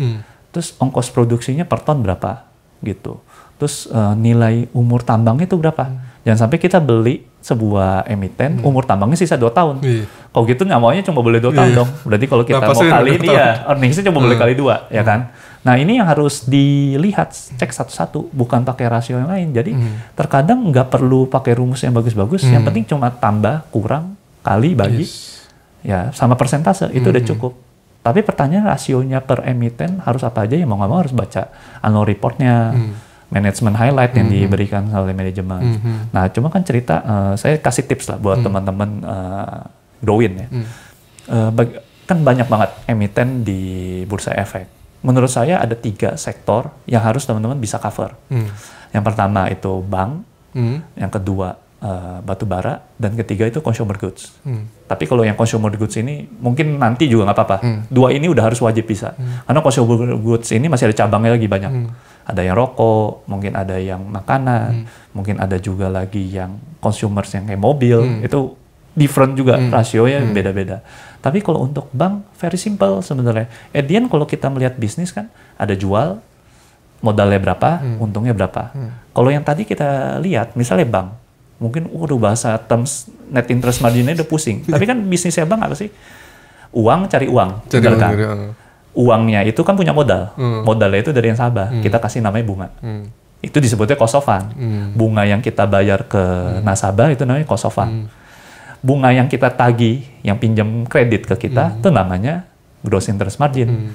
Terus ongkos produksinya per ton berapa gitu. Terus nilai umur tambangnya itu berapa. Jangan sampai kita beli sebuah emiten, umur tambangnya sisa 2 tahun. Kalau gitu namanya cuma boleh 2 tahun dong. Berarti kalau kita mau kali ini ya, earningsnya cuma boleh kali 2, ya kan? Nah ini yang harus dilihat, cek satu-satu, bukan pakai rasio yang lain. Jadi terkadang nggak perlu pakai rumus yang bagus-bagus, yang penting cuma tambah, kurang, kali, bagi, ya sama persentase, itu udah cukup. Tapi pertanyaan rasionya per emiten harus apa aja, ya mau nggak mau harus baca annual reportnya, management highlight yang diberikan oleh manajemen. Nah, cuma kan cerita, saya kasih tips lah buat teman-teman growin ya. Kan banyak banget emiten di bursa efek. Menurut saya ada 3 sektor yang harus teman-teman bisa cover. Yang pertama itu bank, yang kedua batu bara, dan ketiga itu consumer goods. Tapi kalau yang consumer goods ini mungkin nanti juga nggak apa-apa. 2 ini udah harus wajib bisa. Karena consumer goods ini masih ada cabangnya lagi banyak. Ada yang rokok, mungkin ada yang makanan, mungkin ada juga lagi yang consumers yang kayak mobil, itu different juga, rasionya beda-beda. Tapi kalau untuk bank, very simple sebenarnya. At the end kalau kita melihat bisnis kan, ada jual, modalnya berapa, untungnya berapa. Kalau yang tadi kita lihat, misalnya bank, mungkin bahasa terms net interest margin-nya udah pusing. Tapi kan bisnisnya bank apa sih? Uang, cari uang. Uangnya itu kan punya modal. Modalnya itu dari yang nasabah. Kita kasih namanya bunga. Itu disebutnya cost of fund. Bunga yang kita bayar ke nasabah itu namanya cost of fund. Bunga yang kita tagih, yang pinjam kredit ke kita, itu namanya gross interest margin.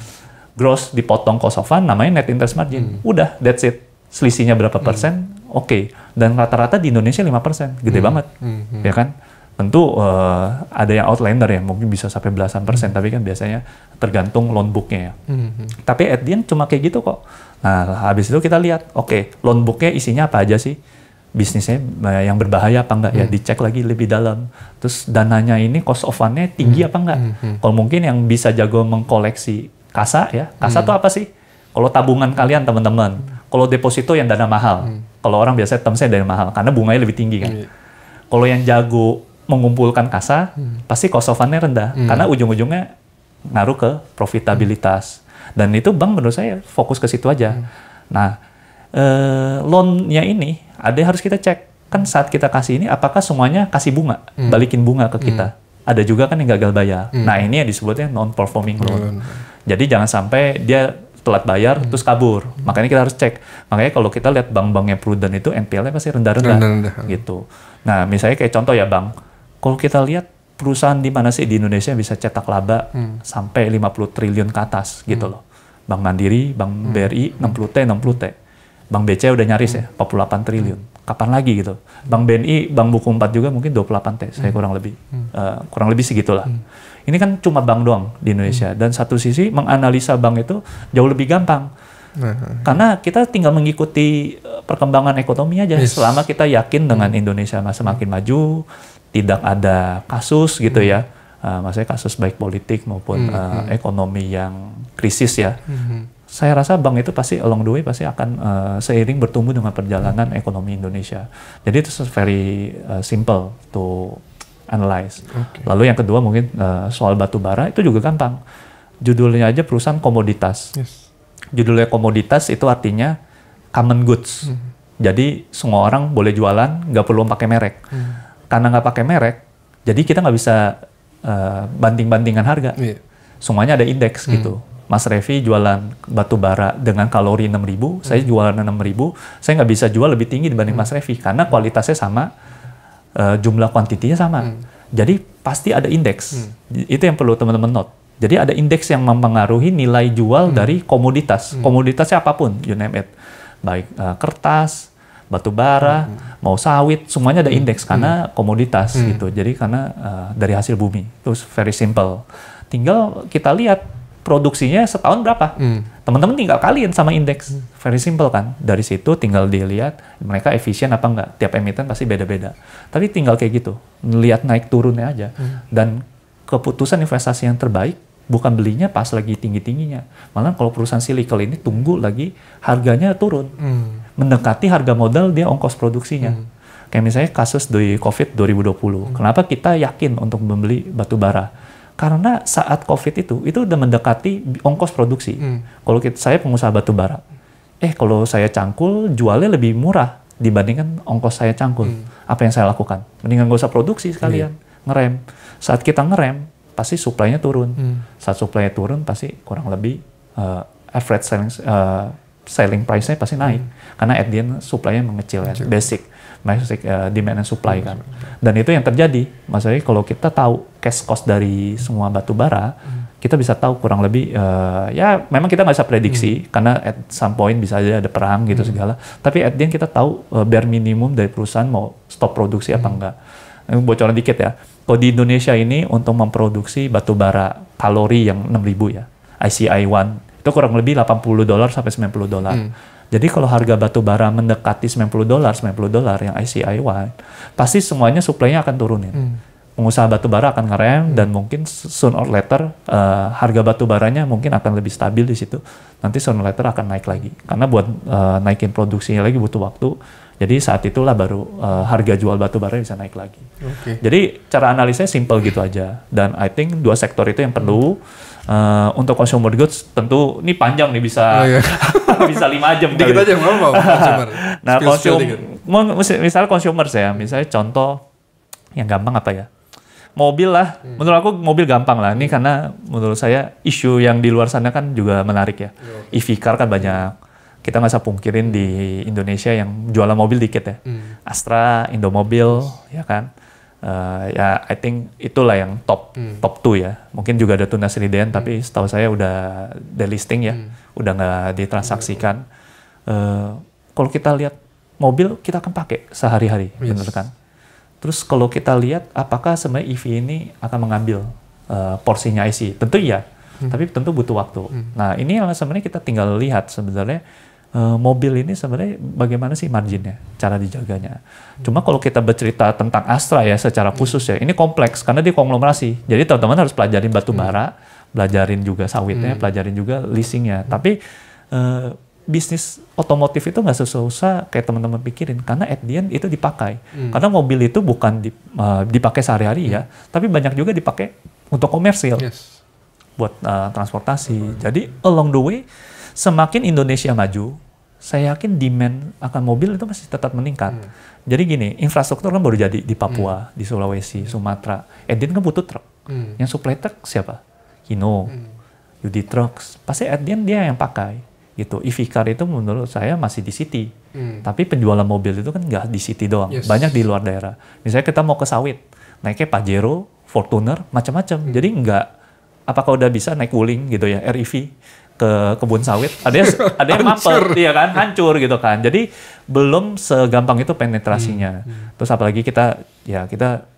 Gross dipotong cost of fund namanya net interest margin. Udah, that's it. Selisihnya berapa persen? Oke. Dan rata-rata di Indonesia 5%. Gede banget. Ya kan? Tentu ada yang outlander ya, mungkin bisa sampai belasan persen, tapi kan biasanya tergantung loan book-nya ya. Tapi at the end cuma kayak gitu kok. Nah, habis itu kita lihat, oke, loan book-nya isinya apa aja sih? Bisnisnya yang berbahaya apa enggak? Ya dicek lagi lebih dalam. Terus dananya ini cost of fund-nya tinggi apa enggak? Kalau mungkin yang bisa jago mengkoleksi kasa ya, kasa itu apa sih? Kalau tabungan kalian teman-teman, kalau deposito yang dana mahal, kalau orang biasanya termsnya dana mahal, karena bunganya lebih tinggi kan. Kalau yang jago mengumpulkan kasa, pasti cost of fund-nya rendah. Karena ujung-ujungnya ngaruh ke profitabilitas. Dan itu bank menurut saya fokus ke situ aja. Nah, loan-nya ini ada yang harus kita cek. Kan saat kita kasih ini, apakah semuanya kasih bunga? Balikin bunga ke kita. Ada juga kan yang gagal bayar. Nah, ini yang disebutnya non-performing loan. Jadi jangan sampai dia telat bayar, terus kabur. Makanya kita harus cek. Makanya kalau kita lihat bank-bank yang prudent itu, NPL-nya pasti rendah-rendah. Gitu. Nah, misalnya kayak contoh ya Bang, kalau kita lihat perusahaan di mana sih di Indonesia bisa cetak laba sampai 50 triliun ke atas gitu loh. Bank Mandiri, Bank BRI 60T. Bank BCA udah nyaris ya, 48 triliun. Kapan lagi gitu? Bank BNI, Bank Buku 4 juga mungkin 28T, saya kurang lebih segitulah. Ini kan cuma bank doang di Indonesia. Dan satu sisi menganalisa bank itu jauh lebih gampang. Karena kita tinggal mengikuti perkembangan ekonomi aja. Selama kita yakin dengan Indonesia semakin maju, tidak ada kasus gitu ya, maksudnya kasus baik politik maupun ekonomi yang krisis ya. Saya rasa bank itu pasti along the way pasti akan seiring bertumbuh dengan perjalanan ekonomi Indonesia. Jadi itu very simple to analyze. Lalu yang kedua mungkin soal batu bara itu juga gampang. Judulnya aja perusahaan komoditas. Judulnya komoditas itu artinya common goods. Jadi semua orang boleh jualan, nggak perlu pakai merek. Karena nggak pakai merek, jadi kita nggak bisa banding-bandingan harga. Semuanya ada indeks gitu. Mas Revi jualan batu bara dengan kalori 6.000, saya jualan 6.000, saya nggak bisa jual lebih tinggi dibanding Mas Revi karena kualitasnya sama, jumlah kuantitinya sama. Jadi pasti ada indeks. Itu yang perlu teman-teman note. Jadi ada indeks yang mempengaruhi nilai jual dari komoditas. Komoditasnya apapun, you name it. Baik kertas, batu bara, mau sawit, semuanya ada indeks karena komoditas gitu. Jadi karena dari hasil bumi, terus very simple. Tinggal kita lihat produksinya setahun berapa. Teman-teman tinggal kalian sama indeks, very simple kan. Dari situ tinggal dilihat mereka efisien apa enggak. Tiap emiten pasti beda-beda. Tapi tinggal kayak gitu, lihat naik turunnya aja. Dan keputusan investasi yang terbaik bukan belinya pas lagi tinggi-tingginya. Malah kalau perusahaan silikal ini tunggu lagi harganya turun. Mendekati harga modal dia ongkos produksinya. Kayak misalnya kasus di COVID 2020. Kenapa kita yakin untuk membeli batu bara? Karena saat COVID itu udah mendekati ongkos produksi. Kalau saya pengusaha batu bara, kalau saya cangkul jualnya lebih murah dibandingkan ongkos saya cangkul. Apa yang saya lakukan? Mendingan gak usah produksi sekalian, ngerem. Saat kita ngerem, pasti supply-nya turun. Saat supply-nya turun, pasti kurang lebih average selling price-nya pasti naik. Karena at the end supply-nya mengecil ya, basic demand and supply kan. Dan itu yang terjadi. Maksudnya kalau kita tahu cash cost dari semua batu bara, kita bisa tahu kurang lebih, ya memang kita nggak bisa prediksi, karena at some point bisa aja ada perang gitu segala. Tapi at the end kita tahu bare minimum dari perusahaan mau stop produksi apa enggak. Bocoran dikit ya. Kalau di Indonesia ini untuk memproduksi batu bara kalori yang 6.000 ya, ICI-1 itu kurang lebih $80 sampai $90. Jadi kalau harga batu bara mendekati $90 yang ICI-1, pasti semuanya supply-nya akan turunin. Pengusaha batu bara akan ngerem dan mungkin soon or later harga batu baranya mungkin akan lebih stabil di situ. Nanti soon or later akan naik lagi. Karena buat naikin produksinya lagi butuh waktu. Jadi saat itulah baru harga jual batu bara bisa naik lagi. Jadi cara analisanya simple gitu aja. Dan I think dua sektor itu yang perlu. Untuk consumer goods tentu ini panjang nih bisa bisa 5 jam. Dikit aja mau consumer. Nah, misalnya consumer ya, misalnya contoh yang gampang apa ya? Mobil lah. Menurut aku mobil gampang lah. Ini karena menurut saya isu yang di luar sana kan juga menarik ya. EV car kan banyak. Kita nggak usah pungkirin di Indonesia yang jualan mobil dikit ya. Astra, Indomobil, ya kan. Ya, I think itulah yang top 2 ya. Mungkin juga ada Tunas Ridean, tapi setahu saya udah delisting ya, udah nggak ditransaksikan. Kalau kita lihat mobil, kita akan pakai sehari-hari, bener kan? Terus kalau kita lihat, apakah sebenarnya EV ini akan mengambil porsinya IC? Tentu iya, tapi tentu butuh waktu. Nah, ini yang sebenarnya kita tinggal lihat sebenarnya. Mobil ini sebenarnya bagaimana sih marginnya, cara dijaganya. Cuma kalau kita bercerita tentang Astra ya secara khusus ya, ini kompleks karena dia konglomerasi. Jadi teman-teman harus pelajarin batu bara, pelajarin juga sawitnya, pelajarin juga leasingnya. Tapi bisnis otomotif itu nggak susah kayak teman-teman pikirin, karena at the end itu dipakai. Karena mobil itu bukan dipakai sehari-hari ya, tapi banyak juga dipakai untuk komersil, buat transportasi. Jadi along the way, semakin Indonesia maju, saya yakin demand akan mobil itu masih tetap meningkat. Jadi gini, infrastruktur kan baru jadi di Papua, di Sulawesi, Sumatera. At the end kan butuh truk. Yang supply truk siapa? Hino, UD Trucks. Pasti at the end dia yang pakai. Gitu. EV car itu menurut saya masih di city. Tapi penjualan mobil itu kan nggak di city doang. Banyak di luar daerah. Misalnya kita mau ke sawit, naiknya Pajero, Fortuner, macam-macam. Jadi nggak, apakah udah bisa naik Wuling gitu ya, REV ke kebun sawit, ada yang mampet, ya kan, hancur gitu kan. Jadi belum segampang itu penetrasinya. Terus apalagi kita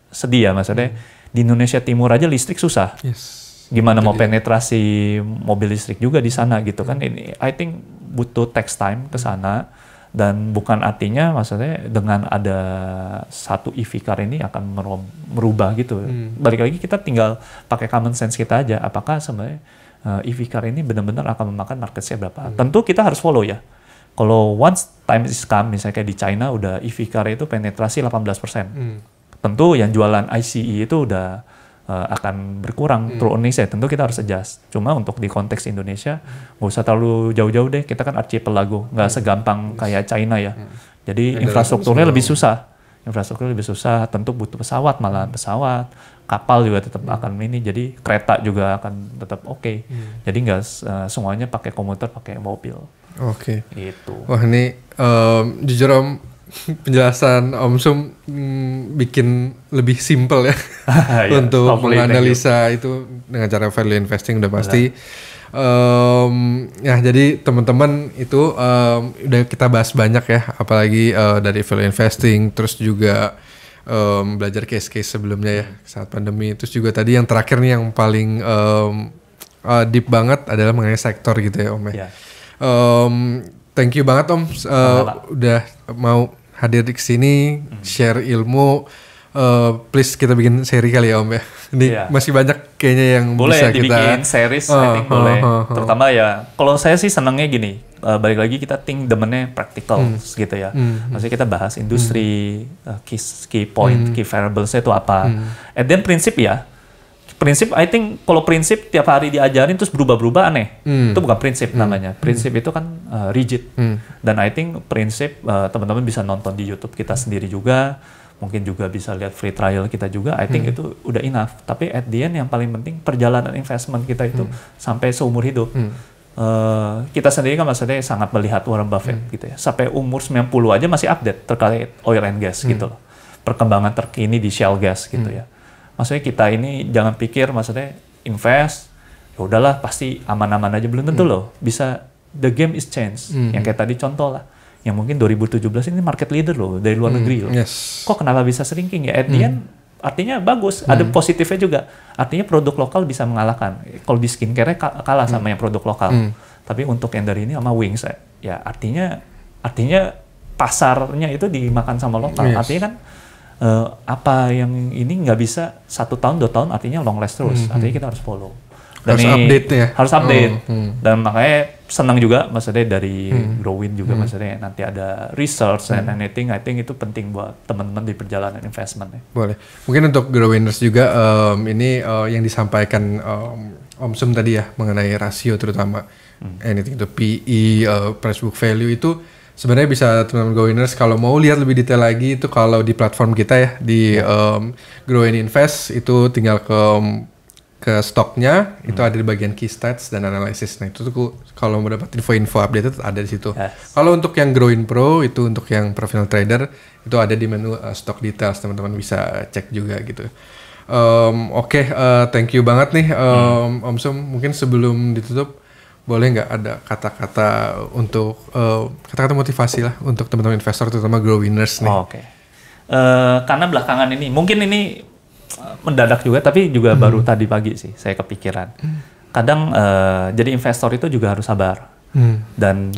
sedih ya, maksudnya di Indonesia Timur aja listrik susah. Gimana mau penetrasi mobil listrik juga di sana gitu kan? Ini I think butuh takes time ke sana, dan bukan artinya maksudnya dengan ada satu EV car ini akan merubah gitu. Balik lagi kita tinggal pakai common sense kita aja. Apakah sebenarnya EV car ini benar-benar akan memakan market share berapa? Tentu kita harus follow ya. Kalau once time is come, misalnya kayak di China udah EV car itu penetrasi 18%. Tentu yang jualan ICE itu udah akan berkurang through Indonesia. Tentu kita harus adjust. Cuma untuk di konteks Indonesia, nggak usah terlalu jauh-jauh deh. Kita kan archipelago, nggak segampang kayak China ya. Jadi infrastrukturnya lebih susah. Tentu butuh pesawat, malahan pesawat. Kapal juga tetap akan ini, jadi kereta juga akan tetap oke. Jadi nggak semuanya pakai komuter, pakai mobil. Gitu. Wah ini jujur Om, penjelasan Om Sum bikin lebih simple ya untuk menganalisa itu dengan cara value investing udah pasti. Ya jadi teman-teman itu udah kita bahas banyak ya, apalagi dari value investing, terus juga belajar case-case sebelumnya ya saat pandemi. Terus juga tadi yang terakhir nih yang paling deep banget adalah mengenai sektor gitu ya Om ya. Thank you banget Om udah mau hadir di sini, share ilmu. Please kita bikin seri kali ya Om ya. Ini masih banyak kayaknya yang boleh bisa kita dibikin series, I think boleh. Terutama ya, kalau saya sih senangnya gini, balik lagi kita think demennya practical gitu ya. Maksudnya kita bahas industri, key point, key variables itu apa. And then prinsip I think kalau prinsip tiap hari diajarin terus berubah-berubah aneh. Itu bukan prinsip namanya. Prinsip itu kan rigid. Dan I think prinsip teman-teman bisa nonton di YouTube kita sendiri juga. Mungkin juga bisa lihat free trial kita juga. I think itu udah enough. Tapi at the end yang paling penting perjalanan investment kita itu sampai seumur hidup. Kita sendiri kan maksudnya sangat melihat Warren Buffett gitu ya. Sampai umur 90 aja masih update terkait oil and gas gitu loh. Perkembangan terkini di shale gas gitu ya. Maksudnya kita ini jangan pikir maksudnya invest, ya udahlah pasti aman-aman aja, belum tentu loh. Bisa the game is change. Yang kayak tadi contoh lah, yang mungkin 2017 ini market leader loh dari luar negeri loh. Kok kenapa bisa shrinking ya? At the end artinya bagus, ada positifnya juga. Artinya produk lokal bisa mengalahkan. Kalau di skincare kalah sama yang produk lokal. Tapi untuk yang dari ini sama Wings ya artinya pasarnya itu dimakan sama lokal. Artinya kan apa yang ini nggak bisa 1 tahun 2 tahun artinya long last terus. Artinya kita harus follow. Dan harus update ya. Harus update. Dan makanya senang juga maksudnya dari Growin juga maksudnya nanti ada research and anything. I think itu penting buat teman-teman di perjalanan investment ya. Boleh. Mungkin untuk Growiners juga ini yang disampaikan Om Sum tadi ya mengenai rasio terutama anything itu PE, price book value itu sebenarnya bisa teman-teman Growiners kalau mau lihat lebih detail lagi itu kalau di platform kita ya di Growin Invest itu tinggal ke stoknya itu ada di bagian key stats dan analysis. Nah itu tuh kalau mau dapat info-info update itu ada di situ. Kalau untuk yang Growin Pro itu untuk yang professional trader itu ada di menu stock details, teman-teman bisa cek juga gitu. Oke, thank you banget nih Om Sum. Mungkin sebelum ditutup boleh nggak ada kata-kata untuk kata-kata motivasi lah untuk teman-teman investor terutama Growiners nih. Oke. Karena belakangan ini mungkin ini mendadak juga tapi juga baru tadi pagi sih saya kepikiran. Kadang jadi investor itu juga harus sabar dan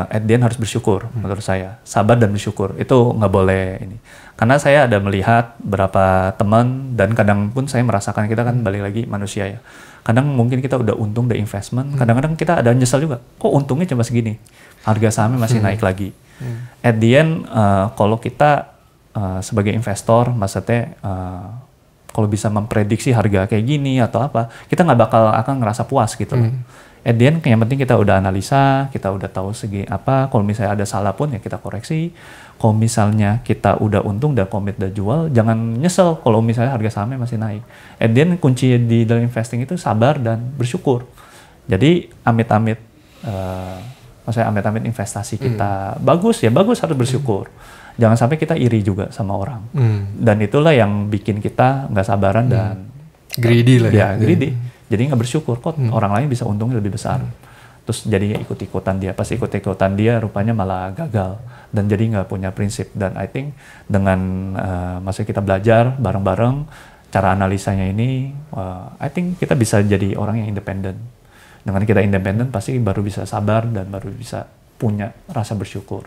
at the end harus bersyukur menurut saya. Sabar dan bersyukur itu nggak boleh ini. Karena saya ada melihat beberapa teman dan kadang pun saya merasakan kita kan balik lagi manusia ya. Kadang mungkin kita udah untung dari investment, kadang-kadang kita ada nyesel juga. Kok untungnya cuma segini? Harga sahamnya masih naik lagi. At the end, kalau kita sebagai investor, maksudnya kalau bisa memprediksi harga kayak gini atau apa, kita nggak bakal akan ngerasa puas gitu loh. At the end, yang penting kita udah analisa, kita udah tahu segi apa. Kalau misalnya ada salah pun ya kita koreksi. Kalau misalnya kita udah untung dan komit dan jual, jangan nyesel kalau misalnya harga sahamnya masih naik. At the end, kunci di dalam investing itu sabar dan bersyukur. Jadi amit-amit, maksudnya amit-amit investasi kita bagus ya bagus harus bersyukur. Jangan sampai kita iri juga sama orang. Dan itulah yang bikin kita nggak sabaran dan greedy lah ya. Greedy. Jadi nggak bersyukur kok orang lain bisa untungnya lebih besar. Terus jadi ikut-ikutan dia. Pas ikut-ikutan dia rupanya malah gagal. Dan jadi nggak punya prinsip. Dan I think dengan maksudnya kita belajar bareng-bareng cara analisanya ini, I think kita bisa jadi orang yang independen. Dengan kita independen pasti baru bisa sabar dan baru bisa punya rasa bersyukur.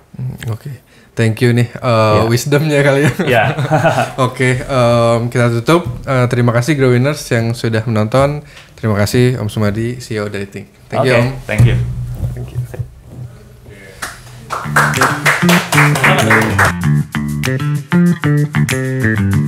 Oke. Thank you nih wisdomnya kali ya. Oke, kita tutup. Terima kasih Growiners yang sudah menonton. Terima kasih Om Sumadi, CEO dari Think. Thank you Om. Thank you. Thank you.